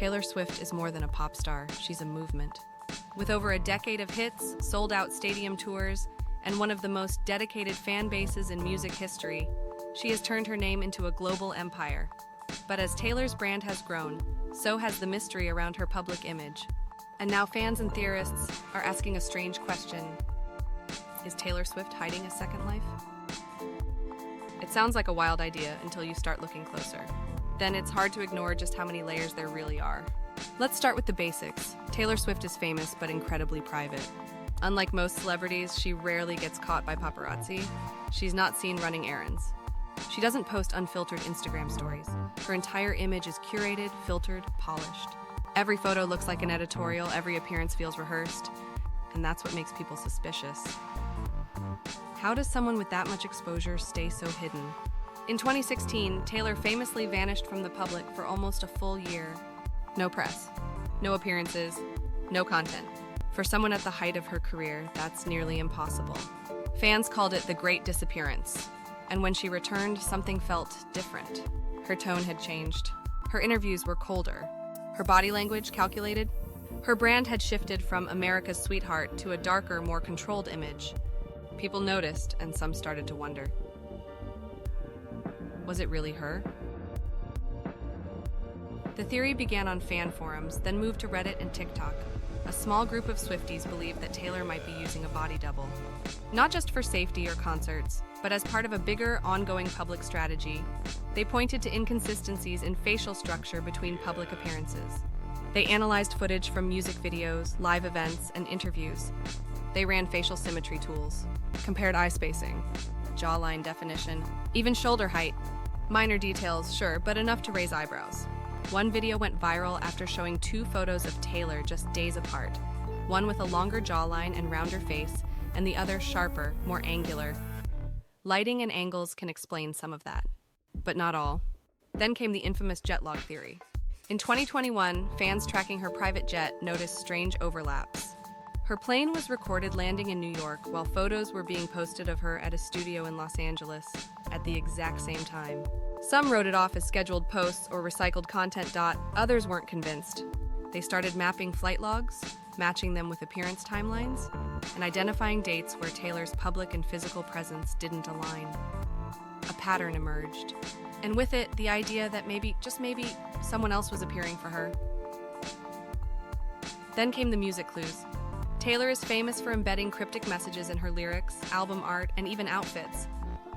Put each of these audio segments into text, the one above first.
Taylor Swift is more than a pop star, she's a movement. With over a decade of hits, sold-out stadium tours, and one of the most dedicated fan bases in music history, she has turned her name into a global empire. But as Taylor's brand has grown, so has the mystery around her public image. And now fans and theorists are asking a strange question. Is Taylor Swift hiding a second life? It sounds like a wild idea until you start looking closer. Then it's hard to ignore just how many layers there really are. Let's start with the basics. Taylor Swift is famous but incredibly private. Unlike most celebrities, she rarely gets caught by paparazzi. She's not seen running errands. She doesn't post unfiltered Instagram stories. Her entire image is curated, filtered, polished. Every photo looks like an editorial, every appearance feels rehearsed, and that's what makes people suspicious. How does someone with that much exposure stay so hidden? In 2016, Taylor famously vanished from the public for almost a full year. No press, no appearances, no content. For someone at the height of her career, that's nearly impossible. Fans called it the Great Disappearance, and when she returned, something felt different. Her tone had changed. Her interviews were colder. Her body language calculated. Her brand had shifted from America's sweetheart to a darker, more controlled image. People noticed, and some started to wonder. Was it really her? The theory began on fan forums, then moved to Reddit and TikTok. A small group of Swifties believed that Taylor might be using a body double. Not just for safety or concerts, but as part of a bigger, ongoing public strategy. They pointed to inconsistencies in facial structure between public appearances. They analyzed footage from music videos, live events, and interviews. They ran facial symmetry tools, compared eye spacing, jawline definition, even shoulder height. Minor details, sure, but enough to raise eyebrows. One video went viral after showing two photos of Taylor just days apart, one with a longer jawline and rounder face, and the other sharper, more angular. Lighting and angles can explain some of that, but not all. Then came the infamous jet lag theory. In 2021, fans tracking her private jet noticed strange overlaps. Her plane was recorded landing in New York while photos were being posted of her at a studio in Los Angeles at the exact same time. Some wrote it off as scheduled posts or recycled content. Others weren't convinced. They started mapping flight logs, matching them with appearance timelines, and identifying dates where Taylor's public and physical presence didn't align. A pattern emerged, and with it, the idea that maybe, just maybe, someone else was appearing for her. Then came the music clues. Taylor is famous for embedding cryptic messages in her lyrics, album art, and even outfits.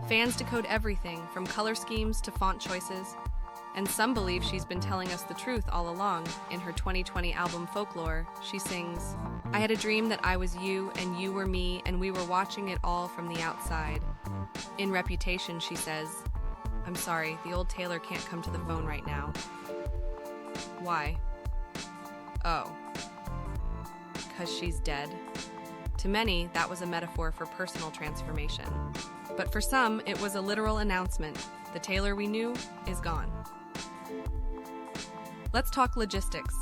Fans decode everything, from color schemes to font choices, and some believe she's been telling us the truth all along. In her 2020 album Folklore, she sings, "I had a dream that I was you and you were me, and we were watching it all from the outside." In Reputation, she says, "I'm sorry, the old Taylor can't come to the phone right now." Why? Oh. 'Cause she's dead. To many, that was a metaphor for personal transformation. But for some, it was a literal announcement. The Taylor we knew is gone. Let's talk logistics.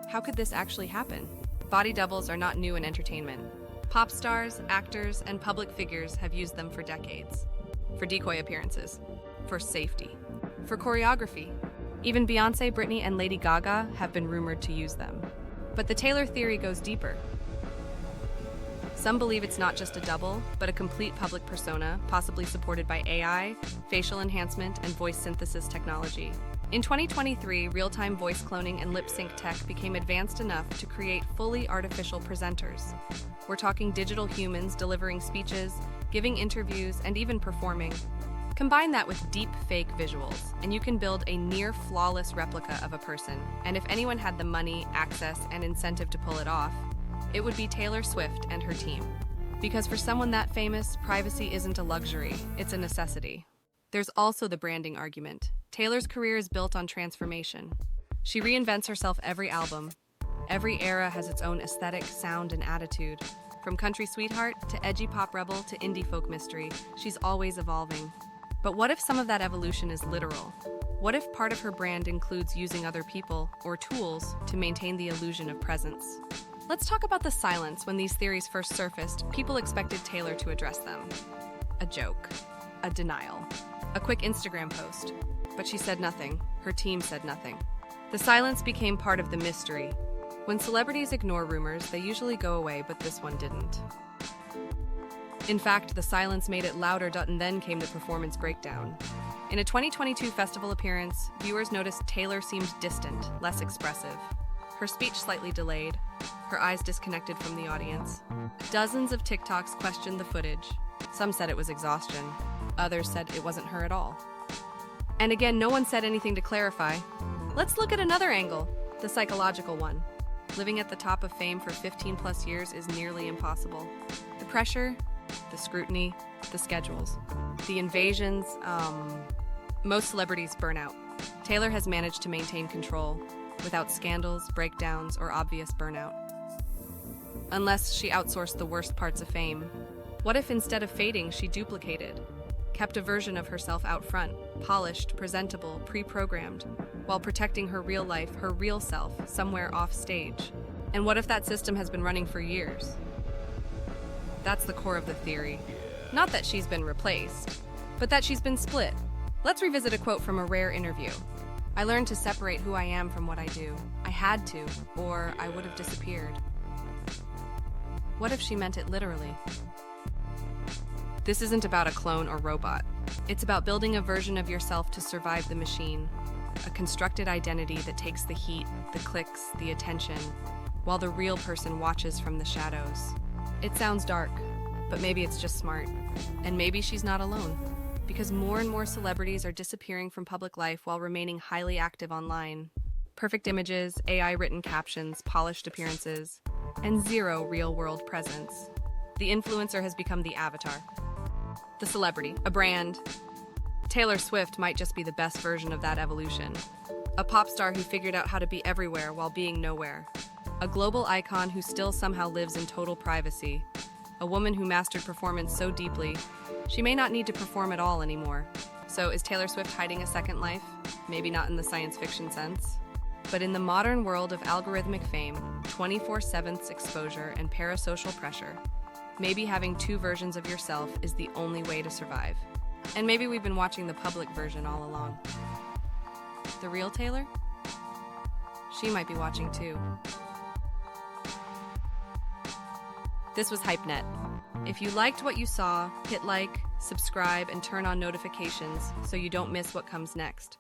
How could this actually happen? Body doubles are not new in entertainment. Pop stars, actors, and public figures have used them for decades. For decoy appearances. For safety. For choreography. Even Beyoncé, Britney, and Lady Gaga have been rumored to use them. But the Taylor theory goes deeper. Some believe it's not just a double, but a complete public persona, possibly supported by AI, facial enhancement, and voice synthesis technology. In 2023, real-time voice cloning and lip sync tech became advanced enough to create fully artificial presenters. We're talking digital humans delivering speeches, giving interviews, and even performing. Combine that with deep fake visuals, and you can build a near-flawless replica of a person. And if anyone had the money, access, and incentive to pull it off, it would be Taylor Swift and her team. Because for someone that famous, privacy isn't a luxury, it's a necessity. There's also the branding argument. Taylor's career is built on transformation. She reinvents herself every album. Every era has its own aesthetic, sound, and attitude. From country sweetheart to edgy pop rebel to indie folk mystery, she's always evolving. But what if some of that evolution is literal? What if part of her brand includes using other people or tools to maintain the illusion of presence? Let's talk about the silence. When these theories first surfaced, people expected Taylor to address them. A joke, a denial, a quick Instagram post. But she said nothing. Her team said nothing. The silence became part of the mystery. When celebrities ignore rumors, they usually go away, but this one didn't. In fact, the silence made it louder, and then came the performance breakdown. In a 2022 festival appearance, viewers noticed Taylor seemed distant, less expressive. Her speech slightly delayed, her eyes disconnected from the audience. Dozens of TikToks questioned the footage. Some said it was exhaustion, others said it wasn't her at all. And again, no one said anything to clarify. Let's look at another angle, the psychological one. Living at the top of fame for 15 plus years is nearly impossible. The pressure, the scrutiny, the schedules, the invasions, most celebrities burn out. Taylor has managed to maintain control without scandals, breakdowns, or obvious burnout. Unless she outsourced the worst parts of fame. What if instead of fading, she duplicated, kept a version of herself out front, polished, presentable, pre-programmed, while protecting her real life, her real self, somewhere off stage? And what if that system has been running for years? That's the core of the theory. Not that she's been replaced, but that she's been split. Let's revisit a quote from a rare interview. "I learned to separate who I am from what I do. I had to, or I would have disappeared." What if she meant it literally? This isn't about a clone or robot. It's about building a version of yourself to survive the machine, a constructed identity that takes the heat, the clicks, the attention, while the real person watches from the shadows. It sounds dark, but maybe it's just smart. And maybe she's not alone, because more and more celebrities are disappearing from public life while remaining highly active online. Perfect images, AI-written captions, polished appearances, and zero real-world presence. The influencer has become the avatar. The celebrity, a brand. Taylor Swift might just be the best version of that evolution. A pop star who figured out how to be everywhere while being nowhere. A global icon who still somehow lives in total privacy. A woman who mastered performance so deeply, she may not need to perform at all anymore. So is Taylor Swift hiding a second life? Maybe not in the science fiction sense, but in the modern world of algorithmic fame, 24/7 exposure, and parasocial pressure, maybe having two versions of yourself is the only way to survive. And maybe we've been watching the public version all along. The real Taylor? She might be watching too. This was HypeNet. If you liked what you saw, hit like, subscribe, and turn on notifications so you don't miss what comes next.